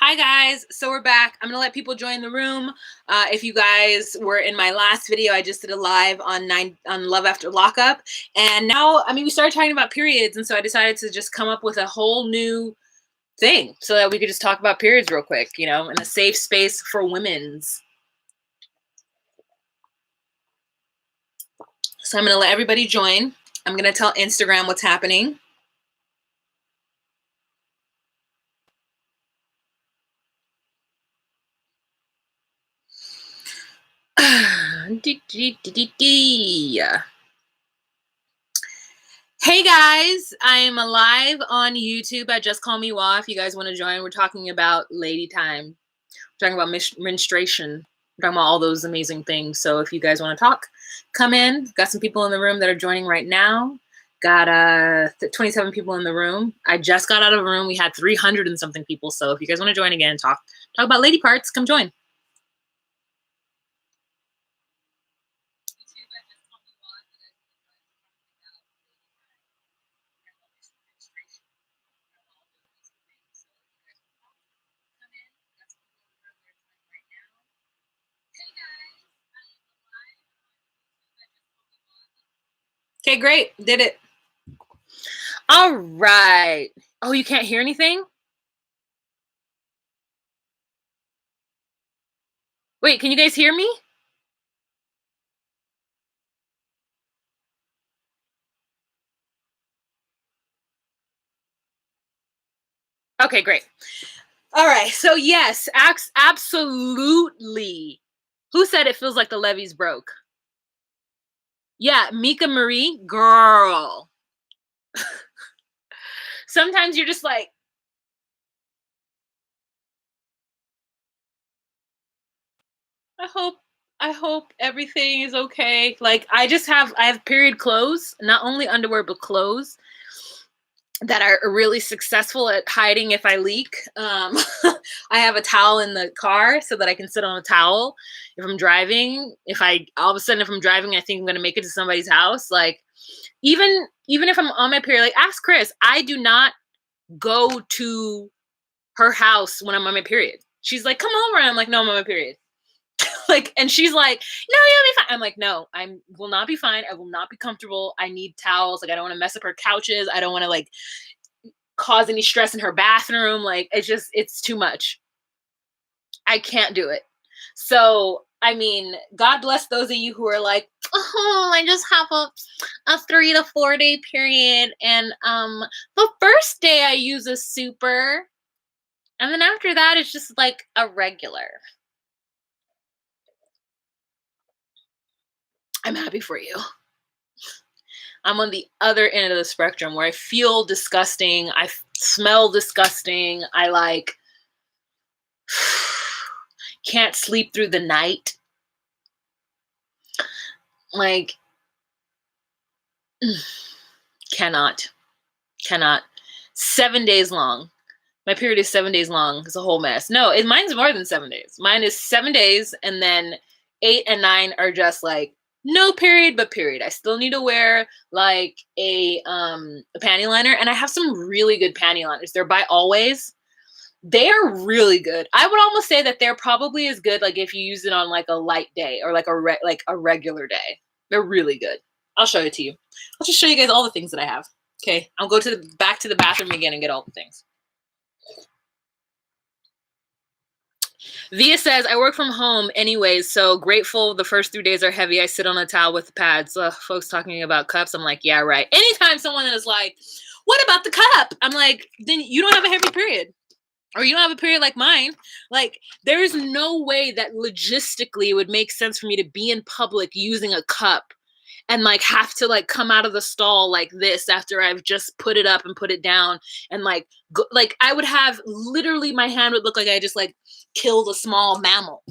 Hi guys, so we're back. I'm gonna let people join the room. If you guys were in my last video, I just did a live on Love After Lockup, and now we started talking about periods, and so I decided to just come up with a whole new thing so that we could just talk about periods real quick, in a safe space for women's. So I'm gonna let everybody join. I'm gonna tell Instagram what's happening. Hey guys, I am live on YouTube at Just Call Me Wa. If you guys want to join, we're talking about lady time. We're talking about menstruation. We're talking about all those amazing things. So if you guys want to talk, come in. Got some people in the room that are joining right now. Got 27 people in the room. I just got out of a room. We had 300 and something people. So if you guys want to join again and talk about lady parts, come join. Okay, great. Did it. All right. Oh, you can't hear anything? Wait, can you guys hear me? Okay, great. All right. So yes, absolutely. Who said it feels like the levees broke? Yeah, Mika Marie, girl. Sometimes you're just like, I hope everything is okay. Like I have period clothes, not only underwear but clothes that are really successful at hiding if I leak. I have a towel in the car so that I can sit on a towel if I'm driving. If I'm driving, I think I'm gonna make it to somebody's house. Like even if I'm on my period, like ask Chris, I do not go to her house when I'm on my period. She's like, come over. And I'm like, no, I'm on my period. Like, and she's like, no, you'll be fine. I'm like, no, will not be fine. I will not be comfortable. I need towels. Like, I don't want to mess up her couches. I don't want to like cause any stress in her bathroom. Like, it's too much. I can't do it. So, God bless those of you who are like, oh, I just have a 3 to 4 day period. And the first day I use a super. And then after that, it's just like a regular. I'm happy for you. I'm on the other end of the spectrum where I feel disgusting. I smell disgusting. I like can't sleep through the night. Like, cannot. 7 days long. My period is 7 days long. It's a whole mess. No, mine's more than 7 days. Mine is 7 days, and then 8 and 9 are just like no period, but period. I still need to wear like a panty liner, and I have some really good panty liners. They're by Always. They are really good. I would almost say that they're probably as good like if you use it on like a light day or like a regular day. They're really good. I'll show it to you. I'll just show you guys all the things that I have. Okay, I'll go back to the bathroom again and get all the things. Via says, I work from home anyways, so grateful the first 3 days are heavy. I sit on a towel with the pads. Folks talking about cups. I'm like, yeah, right. Anytime someone is like, what about the cup? I'm like, then you don't have a heavy period. Or you don't have a period like mine. Like, there is no way that logistically it would make sense for me to be in public using a cup and like have to like come out of the stall like this after I've just put it up and put it down and like like I would have literally my hand would look like I just like killed a small mammal.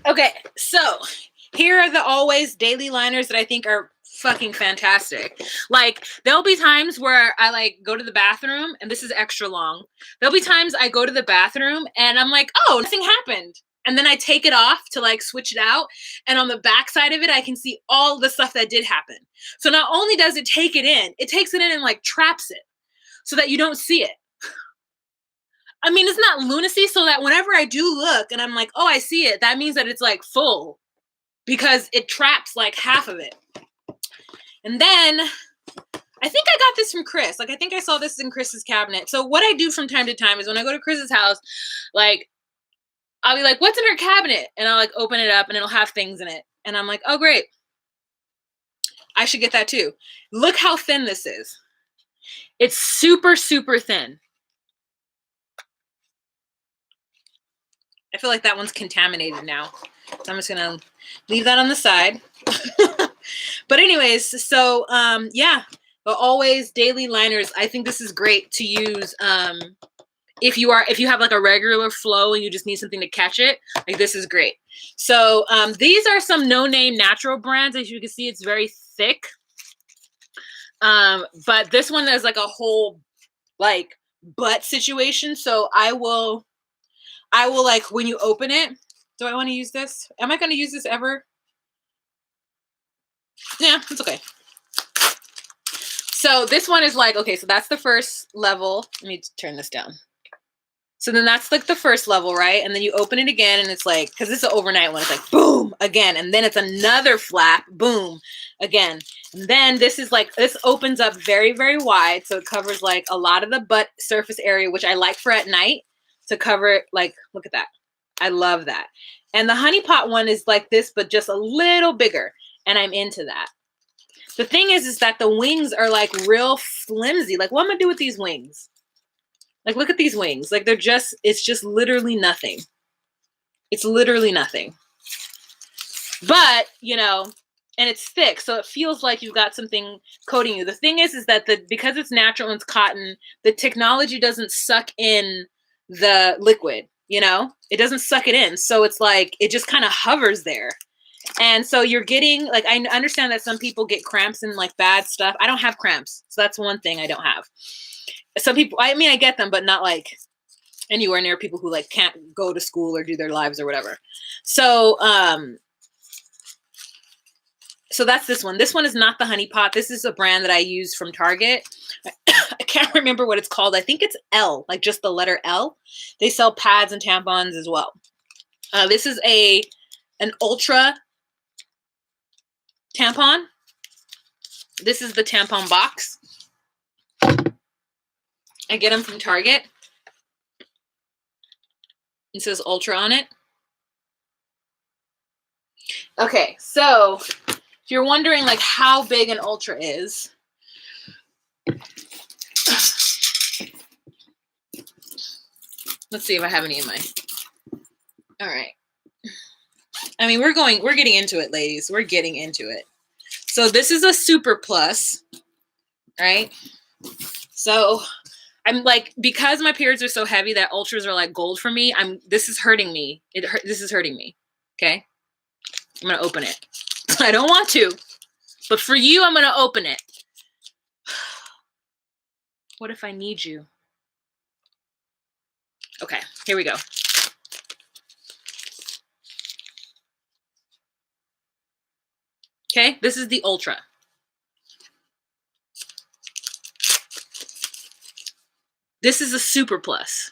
Okay, so here are the always daily liners that I think are fucking fantastic. Like there'll be times where I like go to the bathroom and this is extra long. There'll be times I go to the bathroom and I'm like, oh, nothing happened. And then I take it off to like switch it out. And on the back side of it, I can see all the stuff that did happen. So not only does it take it takes it in and like traps it so that you don't see it. I mean, it's not lunacy, so that whenever I do look and I'm like, oh, I see it, that means that it's like full because it traps like half of it. And then I think I got this from Chris. Like, I think I saw this in Chris's cabinet. So what I do from time to time is when I go to Chris's house, like, I'll be like, what's in her cabinet? And I'll like open it up and it'll have things in it. And I'm like, oh, great. I should get that too. Look how thin this is. It's super, super thin. I feel like that one's contaminated now. So I'm just going to leave that on the side. But anyways, so yeah, but always daily liners. I think this is great to use if you have like a regular flow and you just need something to catch it. Like this is great. So these are some no-name natural brands. As you can see, it's very thick. But this one is like a whole like butt situation. So I will like when you open it. Do I want to use this? Am I going to use this ever? Yeah, it's okay. So this one is like, okay, so that's the first level. Let me turn this down. So then that's like the first level, right? And then you open it again and it's like, because this is an overnight one, it's like boom again. And then it's another flap, boom again. And then this is like, this opens up very, very wide. So it covers like a lot of the butt surface area, which I like for at night to cover it. Like, look at that. I love that. And the honey pot one is like this, but just a little bigger. And I'm into that. The thing is that the wings are like real flimsy. Like, what am I gonna do with these wings? Like, look at these wings. Like, it's just literally nothing. It's literally nothing. But, you know, and it's thick, so it feels like you've got something coating you. The thing is that because it's natural and it's cotton, the technology doesn't suck in the liquid, you know? It doesn't suck it in. So it's like, it just kind of hovers there. And so you're getting, like, I understand that some people get cramps and like bad stuff. I don't have cramps. So that's one thing I don't have. Some people, I mean, I get them, but not like anywhere near people who like can't go to school or do their lives or whatever. So, so that's this one. This one is not the honey pot. This is a brand that I use from Target. I can't remember what it's called. I think it's L, like just the letter L. They sell pads and tampons as well. This is an ultra tampon. This is the tampon box. I get them from Target. It says ultra on it. Okay, so if you're wondering like how big an ultra is, let's see if I have any in my. All right. I mean, we're getting into it, ladies. We're getting into it. So this is a super plus, right? So I'm like, because my periods are so heavy that ultras are like gold for me. This is hurting me. This is hurting me. Okay. I'm going to open it. I don't want to, but for you, I'm going to open it. What if I need you? Okay, here we go. Okay, this is the ultra. This is a super plus.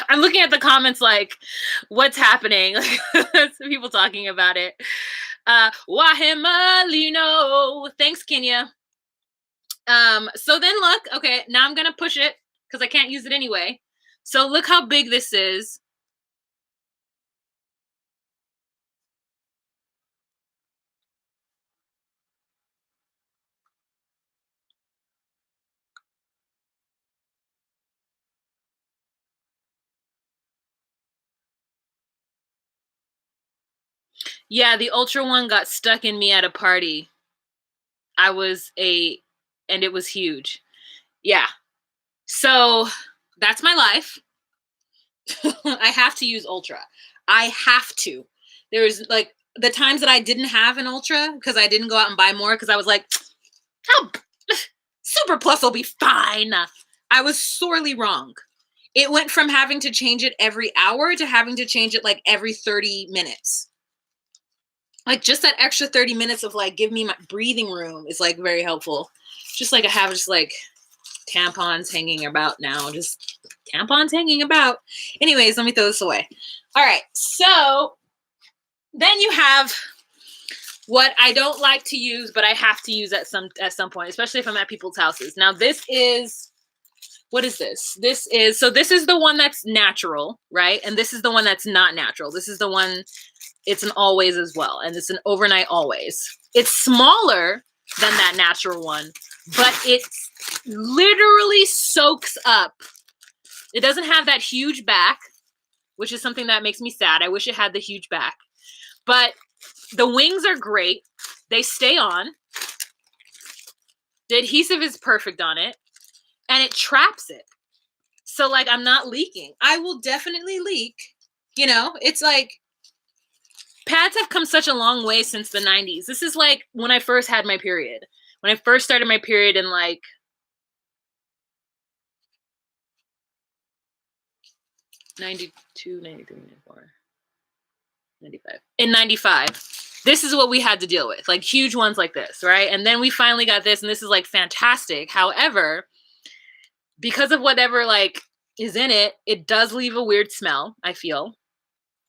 I'm looking at the comments like, what's happening? Some people talking about it. Wahimalino. Thanks, Kenya. So then look, okay, now I'm gonna push it because I can't use it anyway. So look how big this is. Yeah, the Ultra one got stuck in me at a party. I was a and it was huge. Yeah. So, that's my life. I have to use Ultra. I have to. There's like the times that I didn't have an Ultra because I didn't go out and buy more because I was like, "How Super Plus will be fine." I was sorely wrong. It went from having to change it every hour to having to change it like every 30 minutes. Like just that extra 30 minutes of like give me my breathing room is like very helpful. Just like I have just like tampons hanging about now. Just tampons hanging about. Anyways, let me throw this away. All right. So then you have what I don't like to use, but I have to use at some point, especially if I'm at people's houses. Now this is what is this? This is the one that's natural, right? And this is the one that's not natural. This is the one, it's an always as well. And it's an overnight always. It's smaller than that natural one, but it literally soaks up. It doesn't have that huge back, which is something that makes me sad. I wish it had the huge back. But the wings are great. They stay on. The adhesive is perfect on it. And it traps it. So like I'm not leaking. I will definitely leak. You know, it's like pads have come such a long way since the 90s. This is like when I first had my period. When I first started my period in like 92, 93, 94, 95. In 95. This is what we had to deal with. Like huge ones like this, right? And then we finally got this and this is like fantastic. However, because of whatever like is in it, it does leave a weird smell, I feel.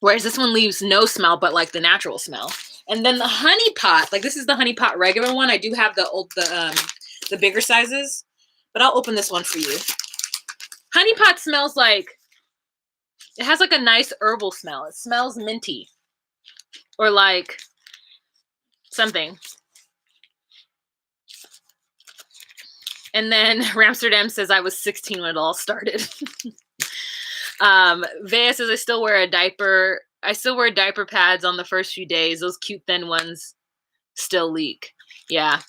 Whereas this one leaves no smell, but like the natural smell. And then the honey pot, like this is the honey pot regular one. I do have the bigger sizes, but I'll open this one for you. Honey pot smells like, it has like a nice herbal smell. It smells minty or like something. And then Ramsterdam says I was 16 when it all started. Vea says I still wear a diaper. I still wear diaper pads on the first few days. Those cute thin ones still leak. Yeah.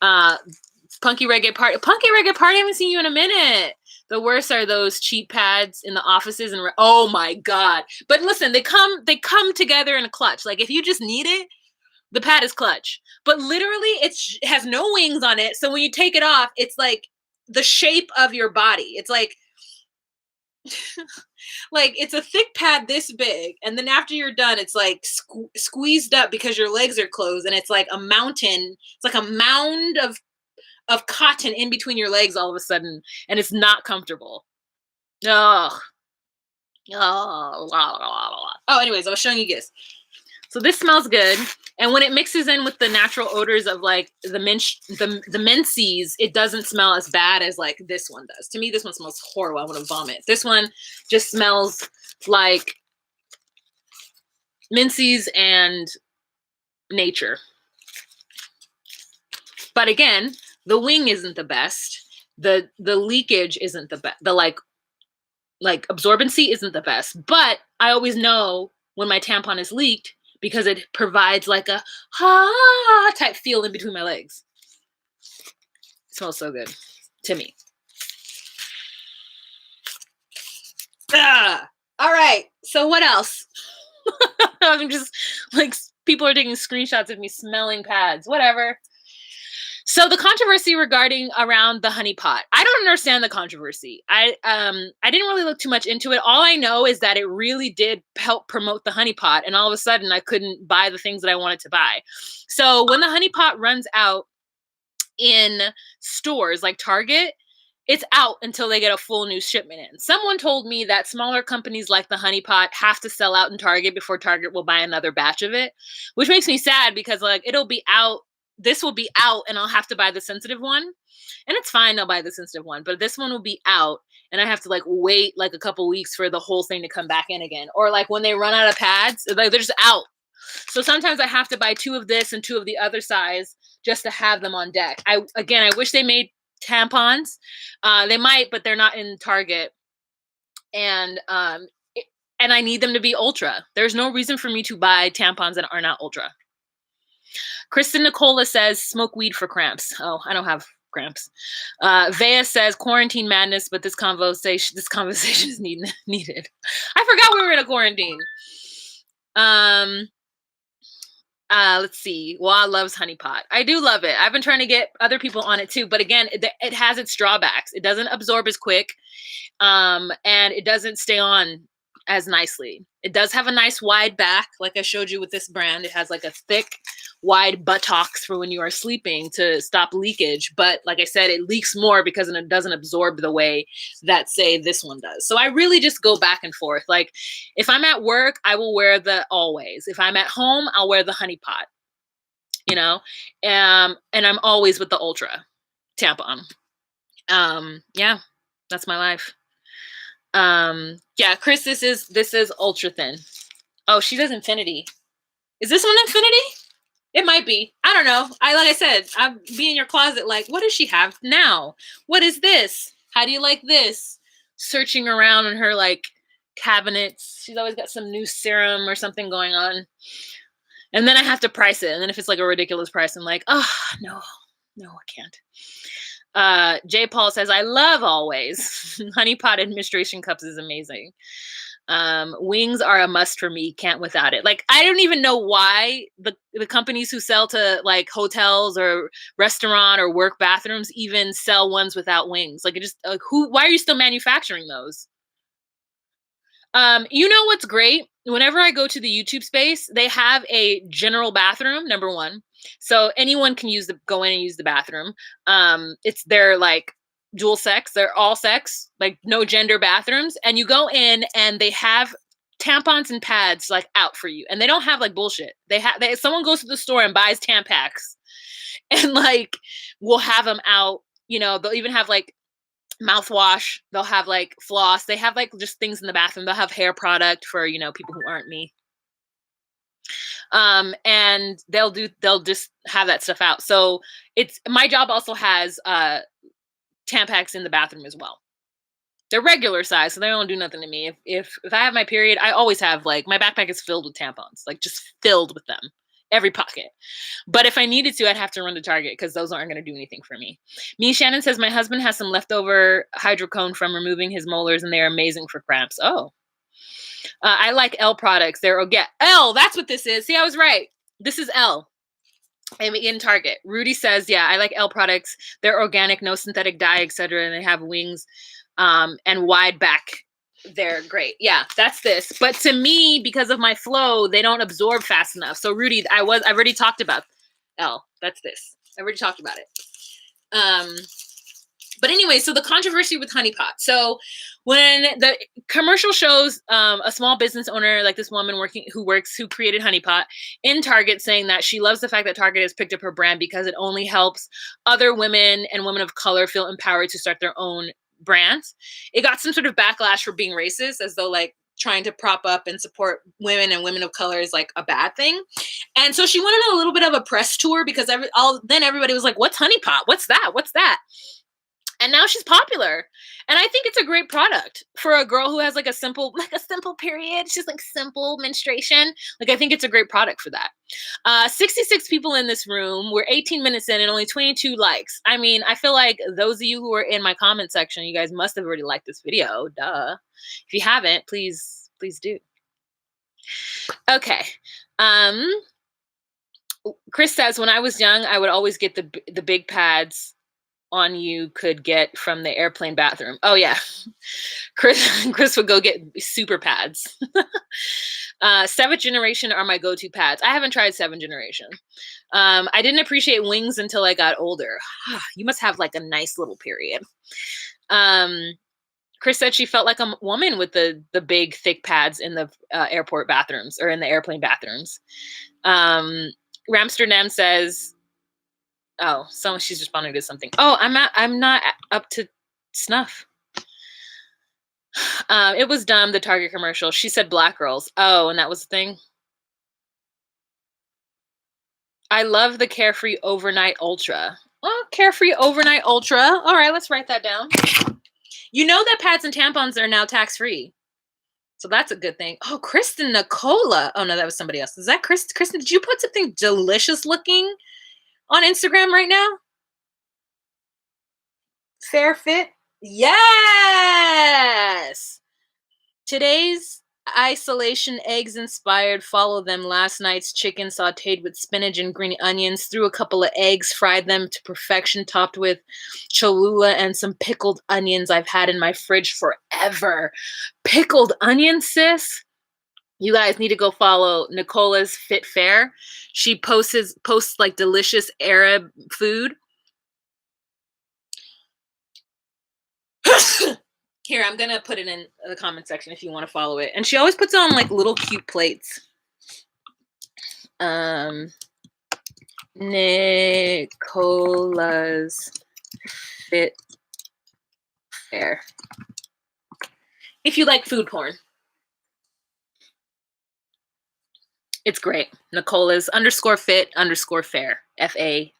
Punky Reggae Party. Punky Reggae Party, I haven't seen you in a minute. The worst are those cheap pads in the offices and oh my God. But listen, they come together in a clutch. Like if you just need it, the pad is clutch. But literally it has no wings on it. So when you take it off, it's like the shape of your body. It's like like it's a thick pad this big, and then after you're done it's like squeezed up because your legs are closed, and it's like a mountain, it's like a mound of cotton in between your legs all of a sudden, and it's not comfortable. Oh, anyways, I was showing you this. So this smells good, and when it mixes in with the natural odors of like the menses, it doesn't smell as bad as like this one does. To me, this one smells horrible. I want to vomit. This one just smells like menses and nature. But again, the wing isn't the best. The leakage isn't the best. The like absorbency isn't the best. But I always know when my tampon is leaked, because it provides like a type feel in between my legs. It smells so good to me. All right. So what else? I'm just like, people are taking screenshots of me smelling pads, whatever. So the controversy regarding around the honey pot, I don't understand the controversy. I didn't really look too much into it. All I know is that it really did help promote the honey pot, and all of a sudden I couldn't buy the things that I wanted to buy. So when the honey pot runs out in stores like Target, it's out until they get a full new shipment in. Someone told me that smaller companies like the honey pot have to sell out in Target before Target will buy another batch of it, which makes me sad because like it'll be out. This will be out and I'll have to buy the sensitive one, and it's fine. I'll buy the sensitive one, but this one will be out and I have to like wait like a couple weeks for the whole thing to come back in again. Or like when they run out of pads, like they're just out. So sometimes I have to buy 2 of this and 2 of the other size just to have them on deck. I wish they made tampons. They might, but they're not in Target. And and I need them to be ultra. There's no reason for me to buy tampons that are not ultra. Kristen Nicola says, smoke weed for cramps. Oh, I don't have cramps. Vea says, quarantine madness, but this conversation is needed. I forgot we were in a quarantine. Let's see. Wa loves honey pot. I do love it. I've been trying to get other people on it too, but again, it has its drawbacks. It doesn't absorb as quick, and it doesn't stay on as nicely. It does have a nice wide back, like I showed you with this brand. It has like a thick, wide buttocks for when you are sleeping to stop leakage. But like I said, it leaks more because it doesn't absorb the way that, say, this one does. So I really just go back and forth. Like if I'm at work, I will wear the Always. If I'm at home, I'll wear the honey pot, you know, and I'm always with the Ultra tampon. Yeah, that's my life. Yeah, Chris, this is ultra thin. Oh, she does infinity. Is this one infinity? It might be. I don't know. Like I said, I'd be in your closet like, what does she have now? What is this? How do you like this? Searching around in her like cabinets. She's always got some new serum or something going on. And then I have to price it. And then if it's like a ridiculous price, I'm like, oh, no, I can't. Jay Paul says, I love Always. Honey pot administration cups is amazing. Wings are a must for me. Can't without it. Like, I don't even know why the companies who sell to like hotels or restaurant or work bathrooms even sell ones without wings. Like, it just why are you still manufacturing those? You know what's great? Whenever I go to the YouTube space, they have a general bathroom, number one. So anyone can go in and use the bathroom. They're like dual sex, they're all sex, like no gender bathrooms. And you go in and they have tampons and pads like out for you. And they don't have like bullshit. Someone goes to the store and buys Tampax and like we'll have them out, you know, they'll even have like mouthwash, they'll have like floss, they have like just things in the bathroom, they'll have hair product for, you know, people who aren't me. And they'll just have that stuff out. So my job also has Tampax in the bathroom as well. They're regular size, so they don't do nothing to me. If I have my period, I always have like my backpack is filled with tampons, like just filled with them. Every pocket. But if I needed to, I'd have to run to Target because those aren't going to do anything for me. Shannon says, my husband has some leftover hydrocone from removing his molars and they're amazing for cramps. Oh, I like L products. L, that's what this is. See, I was right. This is L. I'm in Target. Rudy says, yeah, I like L products. They're organic, no synthetic dye, etc. And they have wings and wide back. They're great. Yeah, that's this. But to me, because of my flow, they don't absorb fast enough. So Rudy, I've already talked about L. That's this. I already talked about it. But anyway, so the controversy with honey pot. So when the commercial shows a small business owner like this woman who created honey pot in Target saying that she loves the fact that Target has picked up her brand because it only helps other women and women of color feel empowered to start their own brands. It got some sort of backlash for being racist, as though like trying to prop up and support women and women of color is like a bad thing. And so she went on a little bit of a press tour because then everybody was like, what's honey pot? What's that? What's that? And now she's popular. And I think it's a great product for a girl who has like a simple period. She's like simple menstruation. Like, I think it's a great product for that. 66 people in this room. We're 18 minutes in and only 22 likes. I mean, I feel like those of you who are in my comment section, you guys must have already liked this video. Duh. If you haven't, please do. Okay. Chris says, when I was young, I would always get the big pads on you could get from the airplane bathroom. Oh yeah. Chris would go get super pads. 7th generation are my go-to pads. I haven't tried 7th generation. I didn't appreciate wings until I got older. You must have like a nice little period. Chris said she felt like a woman with the big thick pads in the airport bathrooms or in the airplane bathrooms. Ramsterdam says, oh, she's responding to something. Oh, I'm not up to snuff. It was dumb, the Target commercial. She said black girls. Oh, and that was the thing. I love the Carefree Overnight Ultra. Oh, Carefree Overnight Ultra. All right, let's write that down. You know that pads and tampons are now tax-free. So that's a good thing. Oh, Kristen Nicola. Oh no, that was somebody else. Is that Kristen? Did you put something delicious looking on Instagram right now? Fair fit? Yes. Today's isolation eggs inspired. Follow them. Last night's chicken sauteed with spinach and green onions. Threw a couple of eggs, fried them to perfection, topped with Cholula and some pickled onions I've had in my fridge forever. Pickled onions, sis? You guys need to go follow Nicola's Fit Fare. She posts like delicious Arab food. Here, I'm gonna put it in the comment section if you want to follow it. And she always puts on like little cute plates. Nicola's Fit Fare. If you like food porn, it's great. Nicola's _fit_fare. FARE.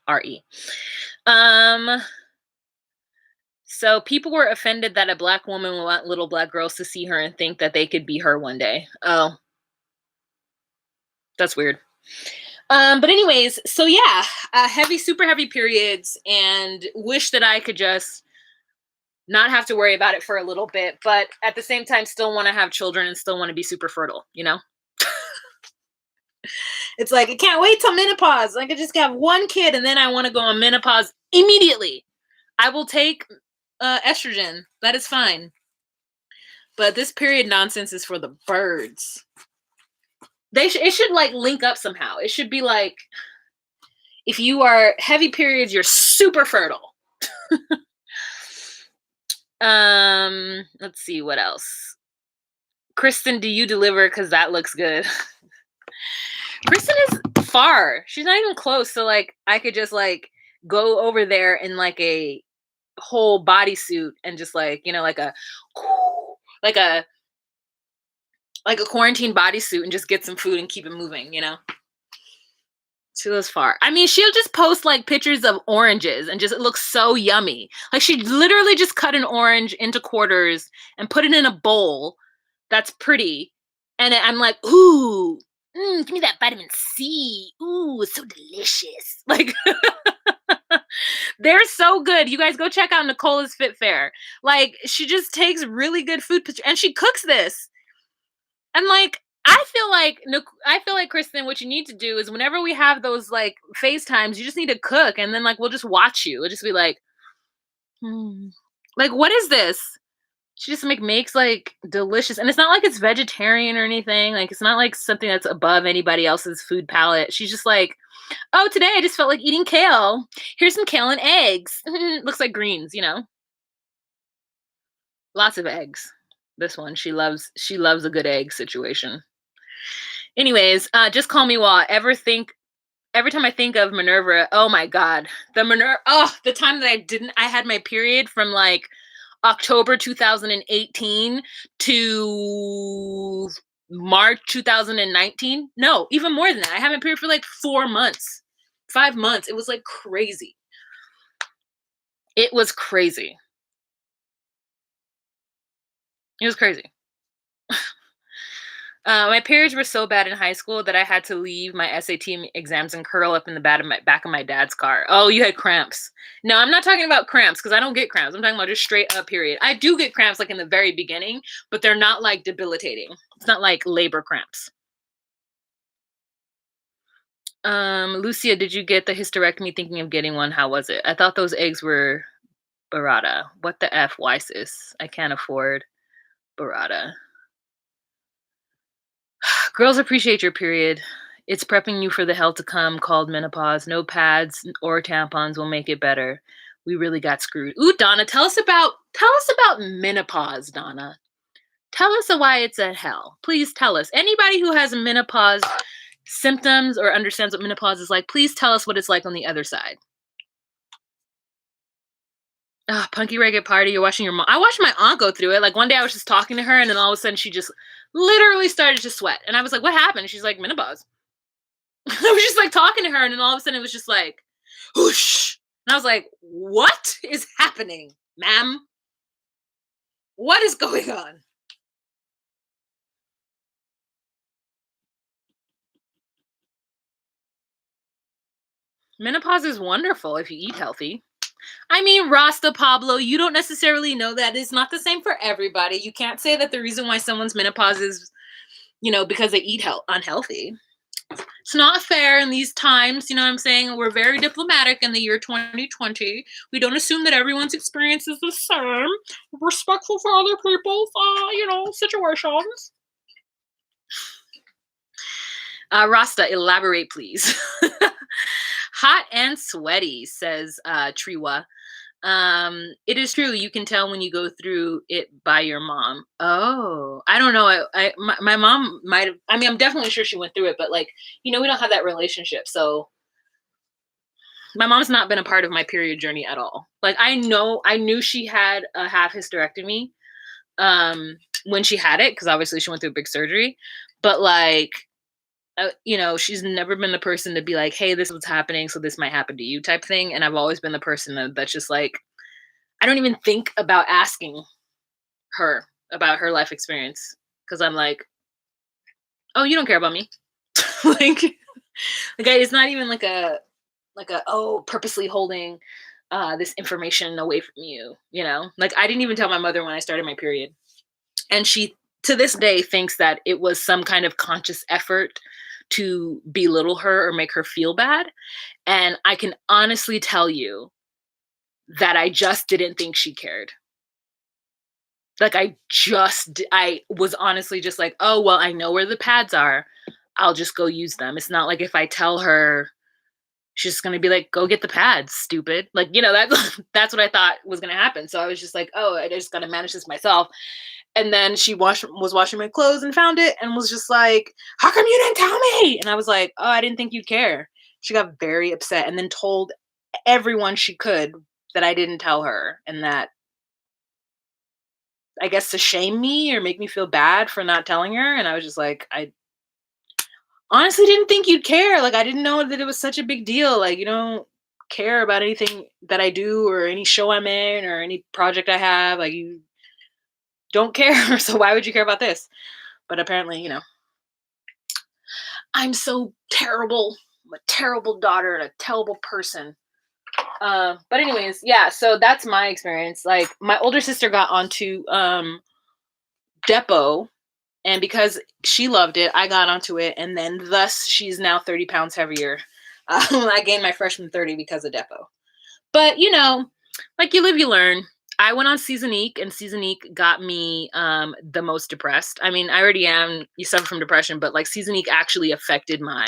So people were offended that a black woman will want little black girls to see her and think that they could be her one day. Oh, that's weird. But anyways, so yeah, super heavy periods, and wish that I could just not have to worry about it for a little bit, but at the same time, still want to have children and still want to be super fertile, you know? It's like, I can't wait till menopause. I could just have one kid and then I want to go on menopause immediately. I will take estrogen. That is fine. But this period nonsense is for the birds. It should like link up somehow. It should be like, if you are heavy periods, you're super fertile. Let's see what else. Kristen, do you deliver? Because that looks good. Kristen is far. She's not even close. So like, I could just like go over there in like a whole bodysuit and just like, you know, like a quarantine bodysuit and just get some food and keep it moving, you know? She lives far. I mean, she'll just post like pictures of oranges and just it looks so yummy. Like she literally just cut an orange into quarters and put it in a bowl that's pretty. And I'm like, ooh, give me that vitamin C. Ooh, it's so delicious. Like, they're so good. You guys go check out Nicola's Fit Fare. Like, she just takes really good food pictures and she cooks this. And like, I feel like Kristen, what you need to do is whenever we have those like FaceTimes, you just need to cook and then like we'll just watch you. We'll just be like, like, what is this? She just makes like delicious, and it's not like it's vegetarian or anything. Like it's not like something that's above anybody else's food palette. She's just like, oh, today I just felt like eating kale. Here's some kale and eggs. Looks like greens, you know. Lots of eggs. This one, she loves a good egg situation. Anyways, just call me Wa. Every time I think of Minerva, oh my god, the time that I had my period from like October 2018 to March 2019. No, even more than that. I had my period for like 4 months, 5 months. It was like crazy. It was crazy. It was crazy. My periods were so bad in high school that I had to leave my SAT exams and curl up in the back of my dad's car. Oh, you had cramps. No, I'm not talking about cramps because I don't get cramps. I'm talking about just straight up period. I do get cramps like in the very beginning, but they're not like debilitating. It's not like labor cramps. Lucia, did you get the hysterectomy? Thinking of getting one. How was it? I thought those eggs were burrata. What the F? Why, sis? I can't afford burrata. Girls appreciate your period. It's prepping you for the hell to come called menopause. No pads or tampons will make it better. We really got screwed. Ooh, Donna, tell us about menopause, Donna. Tell us why it's a hell. Please tell us. Anybody who has menopause symptoms or understands what menopause is like, please tell us what it's like on the other side. Oh, punky reggae party. You're watching your mom. I watched my aunt go through it. Like one day I was just talking to her and then all of a sudden she just literally started to sweat. And I was like, what happened? And she's like, menopause. I was just like talking to her and then all of a sudden it was just like, whoosh. And I was like, what is happening, ma'am? What is going on? Menopause is wonderful if you eat healthy. I mean, Rasta Pablo, you don't necessarily know that. It's not the same for everybody. You can't say that the reason why someone's menopause is, because they eat unhealthy. It's not fair in these times. You know what I'm saying? We're very diplomatic in the year 2020. We don't assume that everyone's experience is the same. We're respectful for other people's, situations. Rasta, elaborate, please. Hot and sweaty, says Triwa. It is true. You can tell when you go through it by your mom. Oh, I don't know. My mom might have. I mean, I'm definitely sure she went through it, but like, we don't have that relationship. So my mom's not been a part of my period journey at all. Like, I knew she had a half hysterectomy, when she had it, because obviously she went through a big surgery. But like, she's never been the person to be like, hey, this is what's happening, so this might happen to you type thing. And I've always been the person that's just like, I don't even think about asking her about her life experience because I'm like, oh, you don't care about me. like, it's not even like a purposely holding this information away from you. Like I didn't even tell my mother when I started my period, and she to this day thinks that it was some kind of conscious effort to belittle her or make her feel bad. And I can honestly tell you that I just didn't think she cared. Like I was honestly just like, oh, well, I know where the pads are. I'll just go use them. It's not like if I tell her, she's just gonna be like, go get the pads, stupid. Like, that's what I thought was gonna happen. So I was just like, oh, I just gotta manage this myself. And then she was washing my clothes and found it and was just like, how come you didn't tell me? And I was like, oh, I didn't think you'd care. She got very upset and then told everyone she could that I didn't tell her, and that, I guess, to shame me or make me feel bad for not telling her. And I was just like, I honestly didn't think you'd care. Like, I didn't know that it was such a big deal. Like, you don't care about anything that I do or any show I'm in or any project I have. Like, you don't care. So why would you care about this? But apparently, I'm so terrible. I'm a terrible daughter and a terrible person. But anyways, yeah, so that's my experience. Like, my older sister got onto Depo, and because she loved it, I got onto it, and then thus she's now 30 pounds heavier. I gained my freshman 30 because of Depo. But like, you live, you learn. I went on Seasonique, and Seasonique got me the most depressed. I mean, I already am. You suffer from depression, but like, Seasonique actually affected my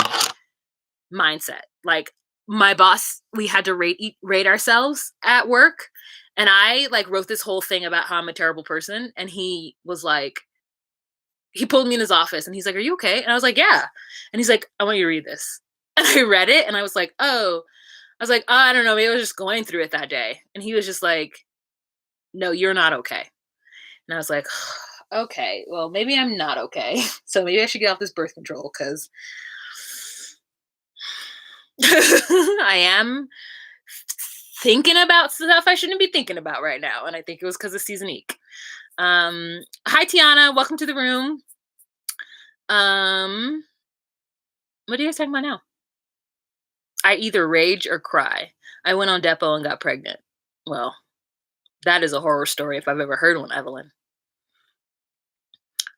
mindset. Like, my boss, we had to rate ourselves at work, and I like wrote this whole thing about how I'm a terrible person, and he was like, he pulled me in his office and he's like, are you okay? And I was like, yeah. And he's like, I want you to read this. And I read it and I was like, oh. I was like, oh, I don't know, maybe I was just going through it that day. And he was just like, no, you're not okay. And I was like, okay, well, maybe I'm not okay. So maybe I should get off this birth control, because I am thinking about stuff I shouldn't be thinking about right now. And I think it was because of Seasonique. Hi, Tiana. Welcome to the room. What are you guys talking about now? I either rage or cry. I went on Depo and got pregnant. Well, that is a horror story if I've ever heard one, Evelyn.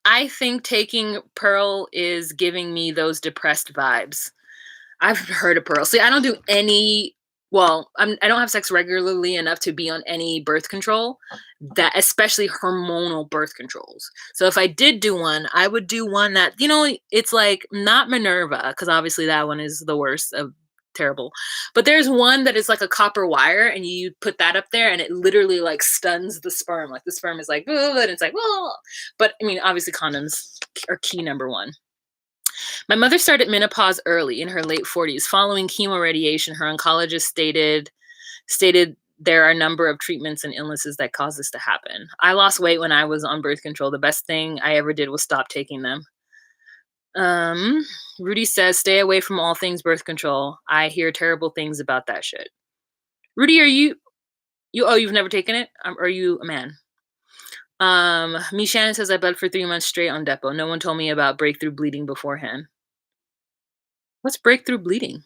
I think taking Pearl is giving me those depressed vibes. I've heard of Pearl. See, I don't do any. Well, I don't have sex regularly enough to be on any birth control, that especially hormonal birth controls. So if I did do one, I would do one that, it's like not Minerva, because obviously that one is the worst of terrible. But there's one that is like a copper wire, and you put that up there, and it literally like stuns the sperm. Like, the sperm is like, and it's like, whoa. But I mean, obviously condoms are key number one. My mother started menopause early, in her late 40s. Following chemo radiation, her oncologist stated there are a number of treatments and illnesses that cause this to happen. I lost weight when I was on birth control. The best thing I ever did was stop taking them. Rudy says, stay away from all things birth control. I hear terrible things about that shit. Rudy, are you've never taken it? Are you a man? Me Shannon says, I bled for 3 months straight on Depo. No one told me about breakthrough bleeding beforehand. What's breakthrough bleeding?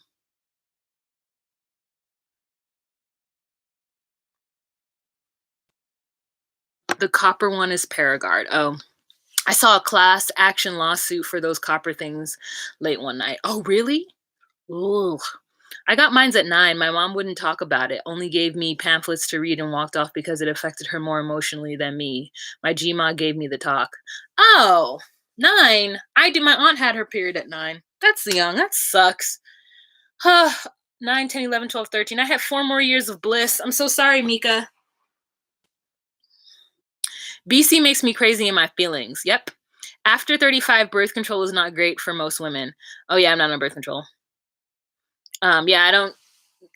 The copper one is Paragard. Oh, I saw a class action lawsuit for those copper things late one night. Oh, really? Ooh. I got mines at 9. My mom wouldn't talk about it, only gave me pamphlets to read and walked off because it affected her more emotionally than me. My GMA gave me the talk. Oh, 9. I did. My aunt had her period at 9. That's young. That sucks. Huh. 9, 10, 11, 12, 13. I have 4 more years of bliss. I'm so sorry, Mika. BC makes me crazy in my feelings. Yep. After 35, birth control is not great for most women. Oh, yeah, I'm not on birth control. Yeah, I don't.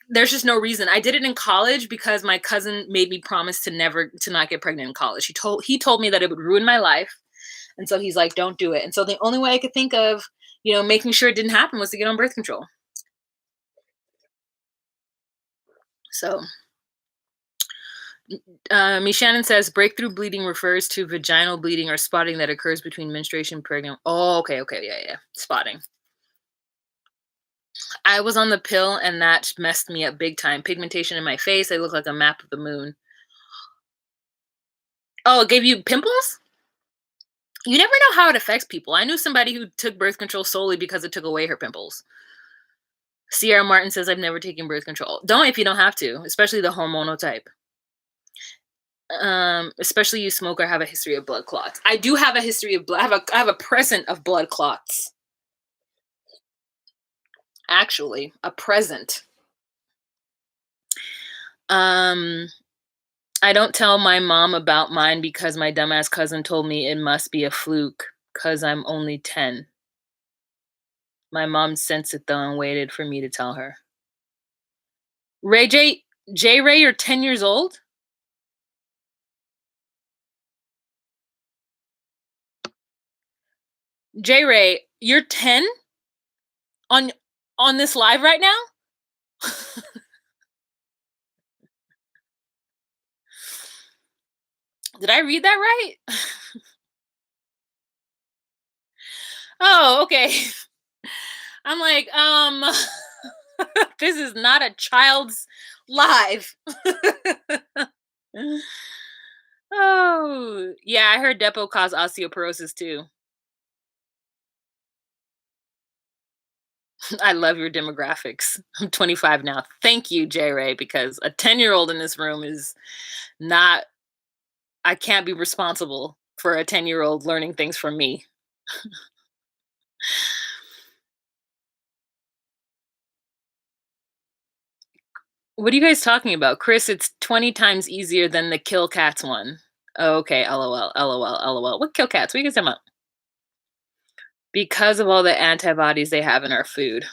There's just no reason. I did it in college because my cousin made me promise to not get pregnant in college. He told me that it would ruin my life, and so he's like, "Don't do it." And so the only way I could think of, making sure it didn't happen was to get on birth control. So, Miss Shannon says breakthrough bleeding refers to vaginal bleeding or spotting that occurs between menstruation and pregnant. Oh, okay, okay, yeah, yeah, spotting. I was on the pill and that messed me up big time. Pigmentation in my face. I look like a map of the moon. Oh, it gave you pimples? You never know how it affects people. I knew somebody who took birth control solely because it took away her pimples. Sierra Martin says, I've never taken birth control. Don't if you don't have to, especially the hormonal type. Especially you smoke or have a history of blood clots. I do have a history of blood. I have a present of blood clots. Actually, a present. I don't tell my mom about mine because my dumbass cousin told me it must be a fluke because I'm only 10. My mom sensed it though and waited for me to tell her. Ray Ray, you're 10 years old? J Ray, you're 10 on this live right now? Did I read that right? Oh, okay. I'm like, this is not a child's live. Oh, yeah, I heard Depo cause osteoporosis too. I love your demographics. I'm 25 now. Thank you, J Ray, because a 10-year-old in this room is not, I can't be responsible for a 10-year-old learning things from me. What are you guys talking about? Chris, it's 20 times easier than the kill cats one. Oh, okay, LOL, LOL, LOL. What kill cats? What are you guys talking about? Because of all the antibodies they have in our food.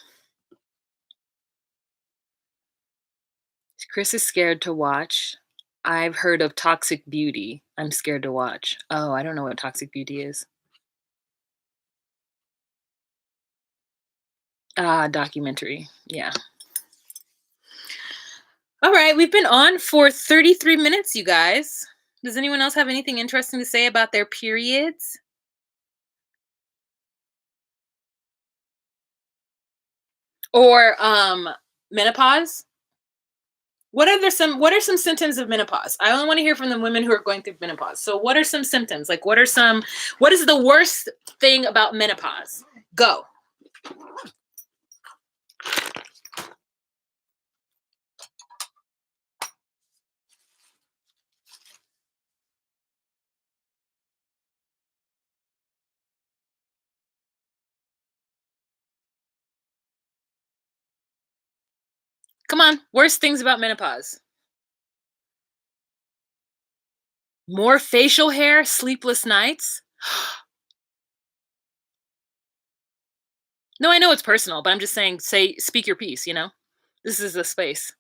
Chris is scared to watch. I've heard of Toxic Beauty. I'm scared to watch. Oh, I don't know what Toxic Beauty is. Ah, documentary. Yeah. All right, we've been on for 33 minutes, you guys. Does anyone else have anything interesting to say about their periods? Or menopause? What are some symptoms of menopause? I only want to hear from the women who are going through menopause. So what are some symptoms? Like what is the worst thing about menopause? Go. Come on. Worst things about menopause. More facial hair, sleepless nights. No, I know it's personal, but I'm just saying, speak your piece, you know? This is the space.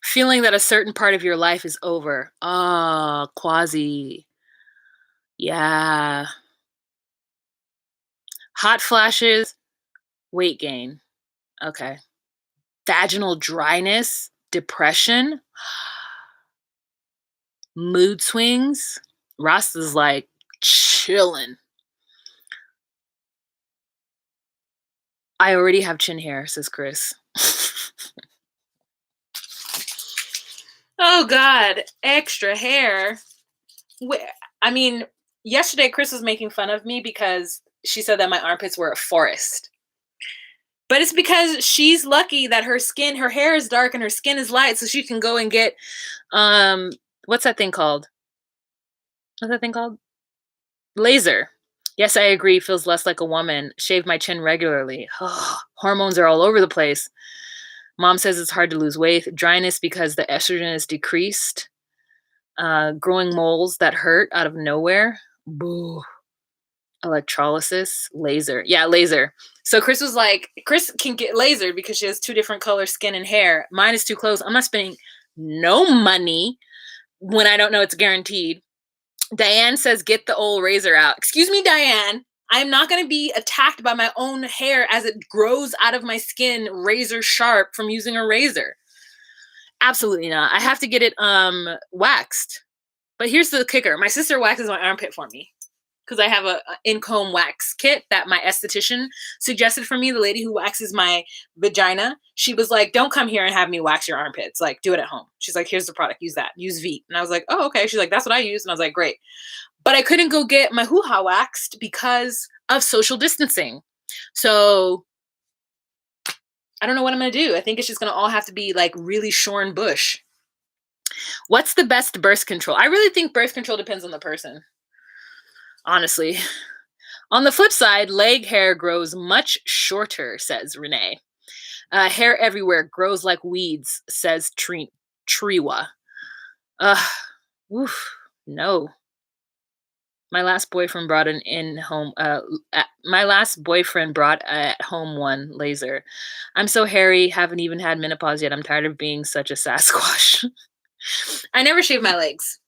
Feeling that a certain part of your life is over. Ah, quasi. Yeah. Hot flashes, weight gain. Okay. Vaginal dryness, depression, mood swings. Ross is like chilling. I already have chin hair, says Chris. Oh God, extra hair. Wh- I mean, yesterday Chris was making fun of me because she said that my armpits were a forest. But it's because she's lucky that her hair is dark and her skin is light, so she can go and get um what's that thing called? What's that thing called? Laser. Yes, I agree. Feels less like a woman. Shave my chin regularly. Hormones are all over the place. Mom says it's hard to lose weight. Dryness because the estrogen is decreased. Growing moles that hurt out of nowhere. Boo. Electrolysis, laser. Yeah, laser. So Chris was like, Chris can get lasered because she has two different color skin and hair. Mine is too close. I'm not spending no money when I don't know it's guaranteed. Diane says, get the old razor out. Excuse me, Diane. I'm not going to be attacked by my own hair as it grows out of my skin razor sharp from using a razor. Absolutely not. I have to get it waxed. But here's the kicker. My sister waxes my armpit for me because I have a in-comb wax kit that my esthetician suggested for me. The lady who waxes my vagina, she was like, don't come here and have me wax your armpits. Like, do it at home. She's like, here's the product. Use that. Use Veet. And I was like, oh, okay. She's like, that's what I use. And I was like, great. But I couldn't go get my hoo-ha waxed because of social distancing. So I don't know what I'm going to do. I think it's just going to all have to be like really shorn bush. What's the best birth control? I really think birth control depends on the person. Honestly. On the flip side, leg hair grows much shorter, says Renee. Hair everywhere grows like weeds, says Trewa. Oof, no. My last boyfriend brought an in-home. My last boyfriend brought at home one laser. I'm so hairy. Haven't even had menopause yet. I'm tired of being such a Sasquatch. I never shave my legs.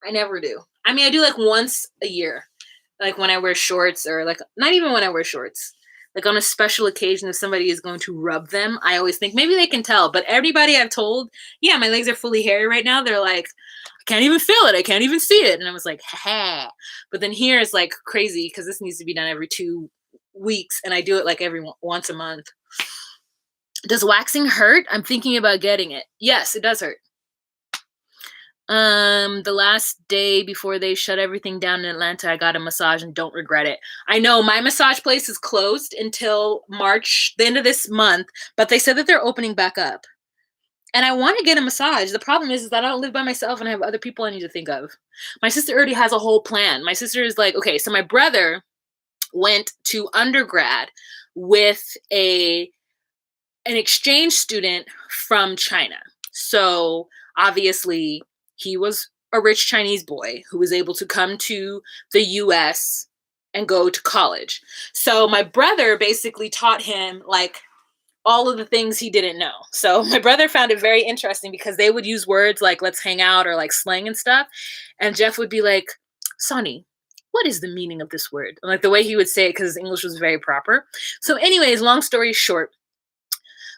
I never do. I mean, I do like once a year, like when I wear shorts, or like not even when I wear shorts. Like on a special occasion, if somebody is going to rub them, I always think maybe they can tell. But everybody I've told, yeah, my legs are fully hairy right now. They're like, I can't even feel it. I can't even see it. And I was like, ha. But then here is like crazy because this needs to be done every 2 weeks, and I do it like once a month. Does waxing hurt? I'm thinking about getting it. Yes, it does hurt. The last day before they shut everything down in Atlanta, I got a massage and don't regret it. I know my massage place is closed until March, the end of this month, but they said that they're opening back up. And I want to get a massage. The problem is that I don't live by myself and I have other people I need to think of. My sister already has a whole plan. My sister is like, okay, so my brother went to undergrad with an exchange student from China. So obviously he was a rich Chinese boy who was able to come to the US and go to college. So my brother basically taught him like all of the things he didn't know. So my brother found it very interesting because they would use words like let's hang out or like slang and stuff. And Jeff would be like, Sonny, what is the meaning of this word? And like the way he would say it because his English was very proper. So anyways, long story short,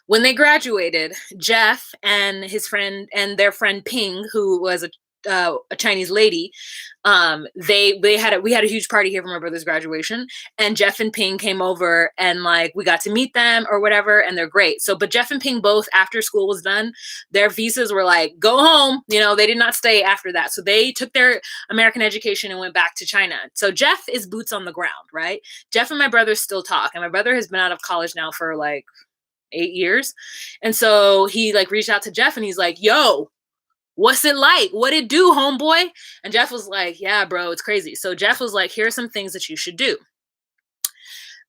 when they graduated, Jeff and his friend and their friend Ping, who was a Chinese lady, we had a huge party here for my brother's graduation, and Jeff and Ping came over and like we got to meet them or whatever, and they're great. So, but Jeff and Ping both after school was done, their visas were like go home. You know, they did not stay after that, so they took their American education and went back to China. So Jeff is boots on the ground, right? Jeff and my brother still talk, and my brother has been out of college now for like 8 years. And so he like reached out to Jeff and he's like, yo, what's it like? What it do, homeboy? And Jeff was like, yeah, bro, it's crazy. So Jeff was like, here are some things that you should do.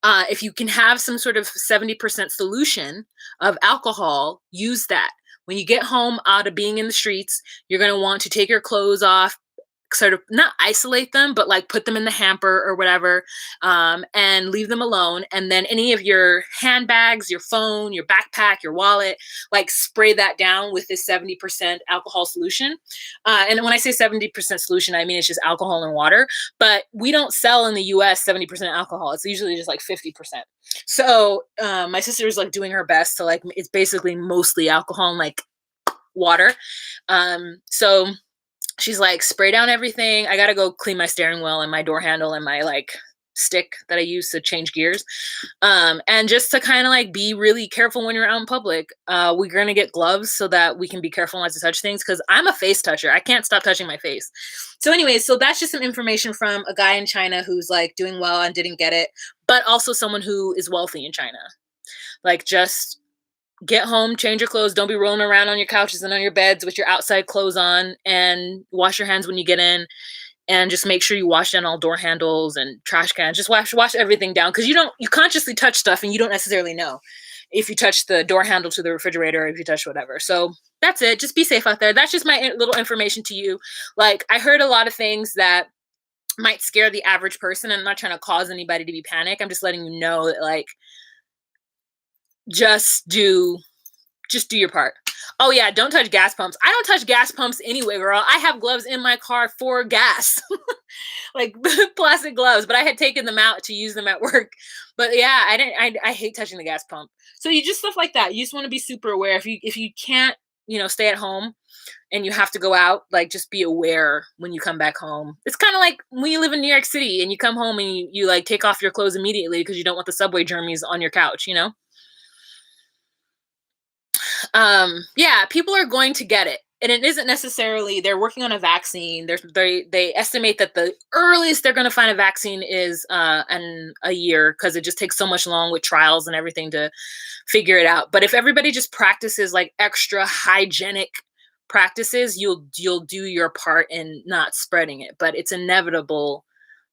If you can have some sort of 70% solution of alcohol, use that. When you get home out of being in the streets, you're going to want to take your clothes off, sort of not isolate them, but like put them in the hamper or whatever, and leave them alone. And then any of your handbags, your phone, your backpack, your wallet, like spray that down with this 70% alcohol solution. And when I say 70% solution, I mean it's just alcohol and water, but we don't sell in the US 70% alcohol. It's usually just like 50%. So my sister is like doing her best to like, it's basically mostly alcohol and like water. So she's like, spray down everything. I got to go clean my steering wheel and my door handle and my like stick that I use to change gears. And just to kind of like be really careful when you're out in public. We're gonna get gloves so that we can be careful not to touch things because I'm a face toucher. I can't stop touching my face. So, anyways, so that's just some information from a guy in China who's like doing well and didn't get it, but also someone who is wealthy in China. Like, just get home, change your clothes. Don't be rolling around on your couches and on your beds with your outside clothes on, and wash your hands when you get in. And just make sure you wash down all door handles and trash cans. Just wash everything down because you consciously touch stuff and you don't necessarily know if you touch the door handle to the refrigerator or if you touch whatever. So that's it. Just be safe out there. That's just my little information to you. Like, I heard a lot of things that might scare the average person. I'm not trying to cause anybody to be panic. I'm just letting you know that, like, just do your part. Oh yeah, don't touch gas pumps. I don't touch gas pumps anyway, girl. I have gloves in my car for gas. Like plastic gloves, but I had taken them out to use them at work. But yeah, I hate touching the gas pump. So you just stuff like that. You just want to be super aware. If you can't, stay at home and you have to go out, like, just be aware when you come back home. It's kind of like when you live in New York City and you come home and you like take off your clothes immediately because you don't want the subway germs on your couch. Yeah, people are going to get it. And it isn't necessarily, they're working on a vaccine. They estimate that the earliest they're going to find a vaccine is a year, because it just takes so much long with trials and everything to figure it out. But if everybody just practices like extra hygienic practices, you'll do your part in not spreading it. But it's inevitable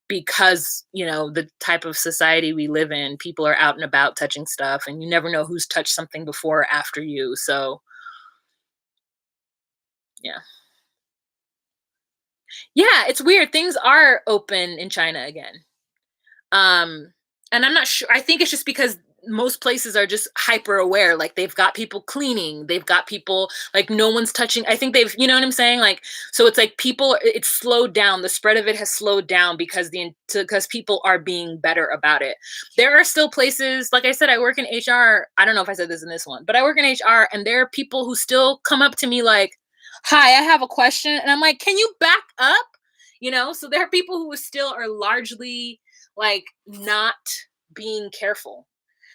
because, the type of society we live in, people are out and about touching stuff, and you never know who's touched something before or after you. So yeah. Yeah, it's weird. Things are open in China again. Um, and I'm not sure. I think it's just because most places are just hyper aware. Like, they've got people cleaning, they've got people, like, no one's touching. I think you know what I'm saying? Like, so it's like it's slowed down. The spread of it has slowed down because people are being better about it. There are still places, like I said, I work in HR. I don't know if I said this in this one, but I work in HR, and there are people who still come up to me like, "Hi, I have a question." And I'm like, "Can you back up?" So there are people who still are largely like not being careful.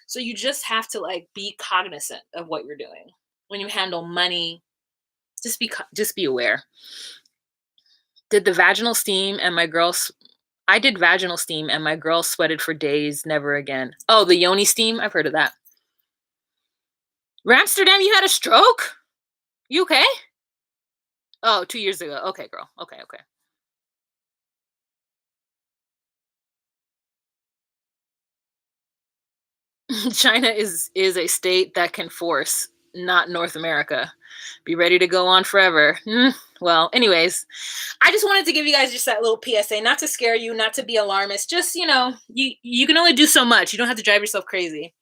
So you just have to like be cognizant of what you're doing when you handle money. Just be aware. Did the vaginal steam and my girls I did vaginal steam and my girl sweated for days, never again. Oh, the yoni steam? I've heard of that. Amsterdam, you had a stroke? You okay? Oh, 2 years ago. Okay, girl. Okay, okay. China is a state that can force, not North America. Be ready to go on forever. Well, anyways, I just wanted to give you guys just that little PSA, not to scare you, not to be alarmist. Just, you can only do so much. You don't have to drive yourself crazy.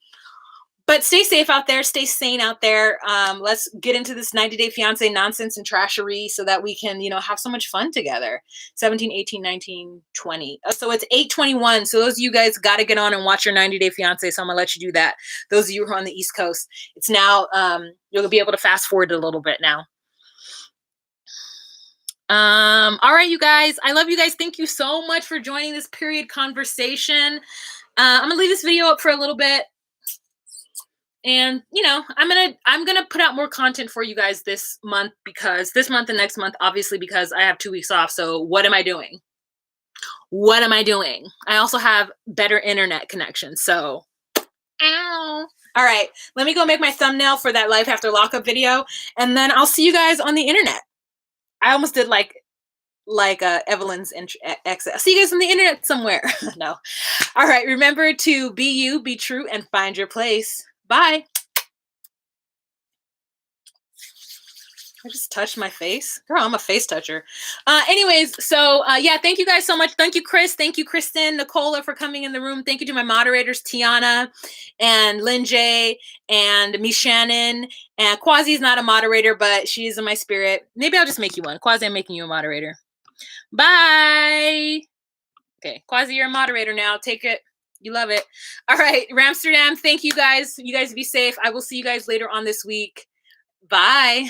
But stay safe out there. Stay sane out there. Let's get into this 90-day fiance nonsense and trashery so that we can, have so much fun together. 17, 18, 19, 20. So it's 8:21. So those of you guys got to get on and watch your 90-day fiance. So I'm going to let you do that. Those of you who are on the East Coast, it's now, you'll be able to fast forward a little bit now. All right, you guys. I love you guys. Thank you so much for joining this period conversation. I'm going to leave this video up for a little bit. And, I'm going to put out more content for you guys this month and next month, obviously, because I have 2 weeks off. So what am I doing? I also have better internet connection. So, ow. All right, let me go make my thumbnail for that life after lockup video. And then I'll see you guys on the internet. I almost did like Evelyn's exit. I'll see you guys on the internet somewhere. No. All right. Remember to be you, be true, and find your place. Bye. I just touched my face. Girl, I'm a face toucher. Anyways, so yeah, thank you guys so much. Thank you, Chris. Thank you, Kristen, Nicola, for coming in the room. Thank you to my moderators, Tiana and Lynn J and me Shannon. And Quasi's not a moderator, but she is in my spirit. Maybe I'll just make you one. Quasi, I'm making you a moderator. Bye. Okay, Quasi, you're a moderator now. Take it. You love it. All right, Amsterdam, thank you guys. You guys be safe. I will see you guys later on this week. Bye.